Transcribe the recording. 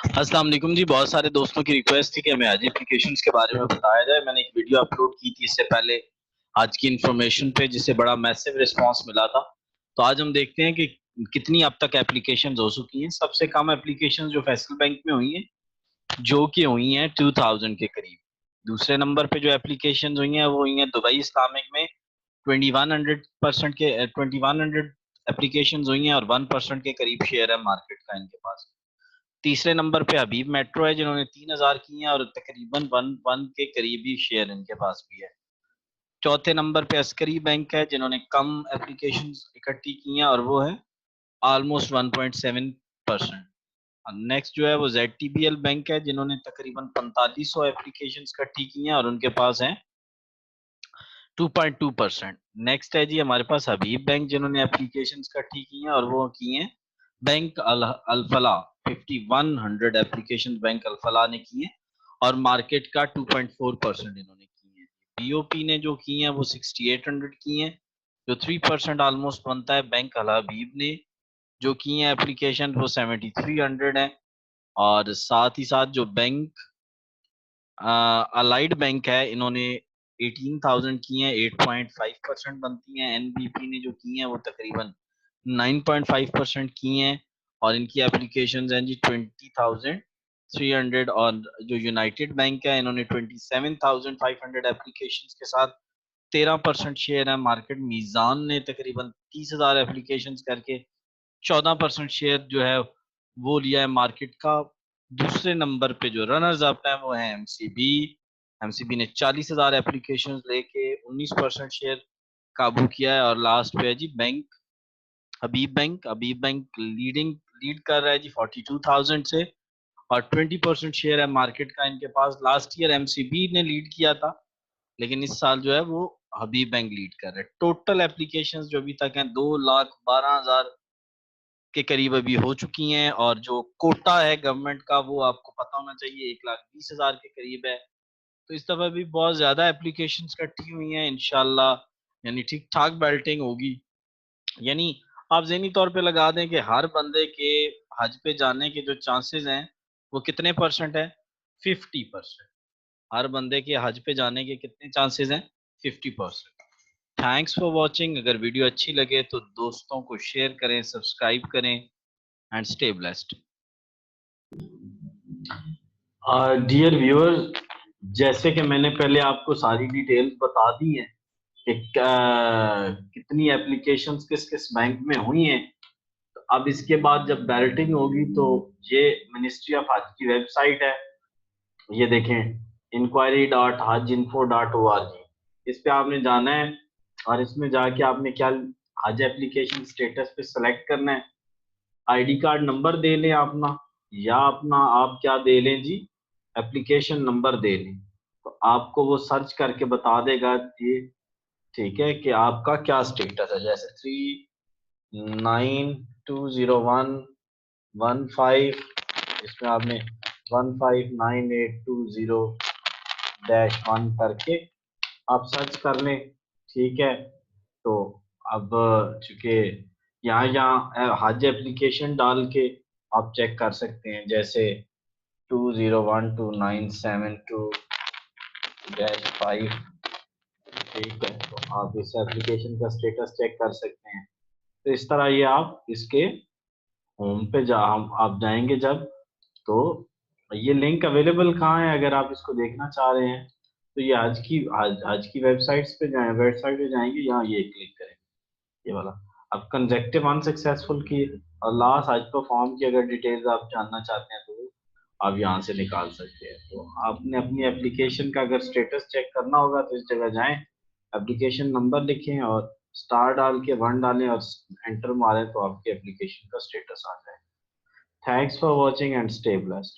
अस्सलाम वालेकुम जी। बहुत सारे दोस्तों की रिक्वेस्ट थी कि हमें आज एप्लीकेशंस के बारे में बताया जाए। मैंने एक वीडियो अपलोड की थी इससे पहले आज की इन्फॉर्मेशन पे, जिससे बड़ा मैसिव रिस्पांस मिला था। तो आज हम देखते हैं कि कितनी अब तक एप्लीकेशंस हो चुकी हैं। सबसे कम एप्लीकेशंस जो फैसल बैंक में हुई हैं, जो कि हुई हैं 2000 के करीब। दूसरे नंबर पे जो एप्लीकेशंस हुई हैं वो हुई हैं दुबई इस्लामिक में। 2100% के 2100 एप्लीकेशंस हुई हैं और 1% के करीब शेयर है मार्केट का इनके पास। तीसरे नंबर पे हबीब मेट्रो है, जिन्होंने 3000 की हैं और तकरीबन वन के करीबी शेयर इनके पास भी है। चौथे नंबर पे अस्करी बैंक है, जिन्होंने कम एप्लीकेशन इकट्ठी की हैं और वो है ऑलमोस्ट 1.7%। नेक्स्ट जो है वो ZTBL बैंक है, जिन्होंने तकरीबन 4500 एप्लीकेशन इकट्ठी की हैं और उनके पास है 2.2%। नेक्स्ट है जी हमारे पास हबीब बैंक, जिन्होंने एप्लीकेशन इकट्ठी की हैं और वो की हैं बैंक अल फला। 5100 एप्लीकेशन बैंक अल फला ने की हैं और मार्केट का 2.4% इन्होंने की हैं। BOP ने जो की हैं वो 6800 की हैं, जो 3% ऑलमोस्ट बनता है। बैंक अल हबीब ने जो की हैं एप्लीकेशन वो 7300 है। और साथ ही साथ जो बैंक अलाइड बैंक है, इन्होंने 18,000 की हैं, 8.5% बनती हैं। NBP ने जो की हैं वो तकरीबन 9.5% की हैं और इनकी एप्लीकेशंस हैं जी 20,300। और जो यूनाइटेड बैंक है, इन्होंने 27,500 एप्लीकेशंस के साथ 13% शेयर है मार्केट। मीज़ान ने तकरीबन 30,000 एप्लीकेशंस करके 14% शेयर जो है वो लिया है मार्केट का। दूसरे नंबर पे जो रनर्स अप है वो है MCB। MCB ने 40,000 एप्लीकेशंस लेके 19% शेयर काबू किया है। और लास्ट पे है जी बैंक हबीब बैंक। हबीब बैंक लीड कर रहा है जी 42,000 से और 20% शेयर है मार्केट का इनके पास। लास्ट ईयर MCB ने लीड किया था, लेकिन इस साल जो है वो हबीब बैंक लीड कर रहा है। टोटल एप्लीकेशंस जो अभी तक हैं 2,12,000 के करीब अभी हो चुकी हैं और जो कोटा है गवर्नमेंट का वो आपको पता होना चाहिए 1,20,000 के करीब है। तो इस दफा भी बहुत ज्यादा एप्लीकेशंस इकट्ठी हुई हैं इंशाल्लाह, यानी ठीक ठाक बेल्टिंग होगी। यानी आप ज़हनी तौर पे लगा दें कि हर बंदे के हज पे जाने के जो चांसेस हैं वो कितने परसेंट है? 50%। हर बंदे के हज पे जाने के कितने चांसेस हैं? 50%। Thanks for watching. अगर वीडियो अच्छी लगे तो दोस्तों को शेयर करें, सब्सक्राइब करें and stay blessed. Dear viewers, जैसे कि मैंने पहले आपको सारी डिटेल्स बता दी हैं कि कितनी एप्लीकेशंस किस किस बैंक में हुई हैं। तो अब इसके बाद जब बैलेटिंग होगी तो ये मिनिस्ट्री ऑफ हज की वेबसाइट है, ये देखें inquiry.hajinfo.org। इस पे आपने जाना है और इसमें जाके आपने क्या हज एप्लीकेशन स्टेटस पे सेलेक्ट करना है। ID कार्ड नंबर दे लें अपना, या अपना आप क्या दे लें जी, एप्लीकेशन नंबर दे लें। तो आपको वो सर्च करके बता देगा ये, ठीक है, कि आपका क्या स्टेटस है। जैसे 39201115, इसमें आपने 159820-1 करके आप सर्च कर लें, ठीक है। तो अब चूंकि यहाँ हज एप्लीकेशन डाल के आप चेक कर सकते हैं, जैसे 20122972-5, ठीक है। तो आप इस एप्लीकेशन का स्टेटस चेक कर सकते हैं। तो इस तरह ये आप इसके होम पे आप जाएंगे जब, तो ये लिंक अवेलेबल कहाँ है अगर आप इसको देखना चाह रहे हैं, तो ये आज की वेबसाइट्स पे जाए, वेबसाइट पे जाएंगे, यहाँ ये क्लिक करेंगे, ये वाला। अब कंजेक्टिव अनसक्सेसफुल की और लास्ट आज परफॉर्म की अगर डिटेल्स आप जानना चाहते हैं तो वो आप यहाँ से निकाल सकते हैं। तो आपने अपनी एप्लीकेशन का अगर स्टेटस चेक करना होगा तो इस जगह जाएं, एप्लीकेशन नंबर लिखें और स्टार डाल के 1 डालें और एंटर मारें तो आपके एप्लीकेशन का स्टेटस आ जाए। Thanks for watching and stay blessed.